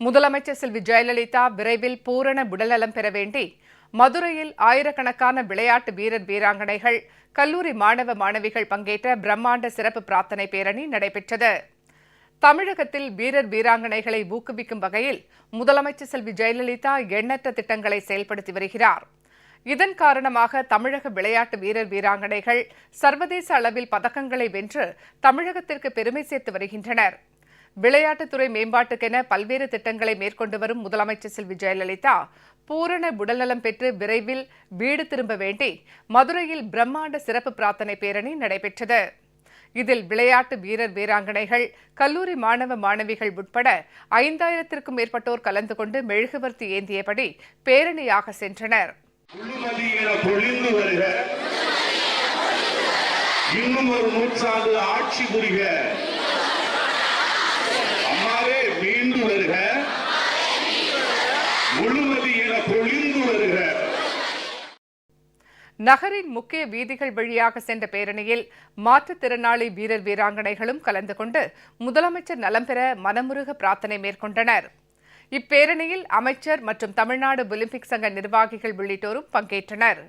முதலமைச்சர் செல்வி ஜெயலலிதா விரைவில் பூரண உடல்நலம் பெற வேண்டி மதுரையில் ஆயிரக்கணக்கான விளையாட்டு வீரர் வீராங்கனைகள், கல்லூரி மாணவ மாணவிகள் பங்கேற்ற பிரம்மாண்ட சிறப்பு பிரார்த்தனை பேரணி நடைபெற்றது. தமிழகத்தில் வீரர் வீராங்கனைகளை ஊக்குவிக்கும் வகையில் முதலமைச்சர் செல்வி ஜெயலலிதா எண்ணற்ற திட்டங்களை செயல்படுத்தி வருகிறார். இதன் காரணமாக தமிழக விளையாட்டு வீரர் வீராங்கனைகள் சர்வதேச அளவில் பதக்கங்களை வென்று தமிழகத்திற்கு பெருமை சேர்த்து வருகின்றனர். விளையாட்டுத்துறை மேம்பாட்டுக்கென பல்வேறு திட்டங்களை மேற்கொண்டு வரும் முதலமைச்சர் செல்வி ஜெயலலிதா பூரண உடல்நலம் பெற்று விரைவில் வீடு திரும்ப வேண்டி மதுரையில் பிரம்மாண்ட சிறப்பு பிரார்த்தனை பேரணி நடைபெற்றது. இதில் விளையாட்டு வீரர் வீராங்கனைகள், கல்லூரி மாணவ மாணவிகள் உட்பட 5000த்திற்கும் மேற்பட்டோர் கலந்து கொண்டு மெழுகுவர்த்தி ஏந்தியபடி பேரணியாக சென்றனர். இன்னும் ஒரு நூற்றாண்டு ஆட்சி புரிக, அம்மாவே மீண்டு வருக, முழுமதி என பொழிந்து வருக. நகரின் முக்கிய வீதிகள் வழியாக சென்ற பேரணியில் மாற்றுத்திறனாளி வீரர் வீராங்கனைகளும் கலந்து கொண்டு முதலமைச்சர் நலம் பெற மனமுருக பிரார்த்தனை மேற்கொண்டனர். இப்பேரணியில் அமைச்சர் மற்றும் தமிழ்நாடு ஒலிம்பிக் சங்க நிர்வாகிகள் உள்ளிட்டோரும் பங்கேற்றனர்.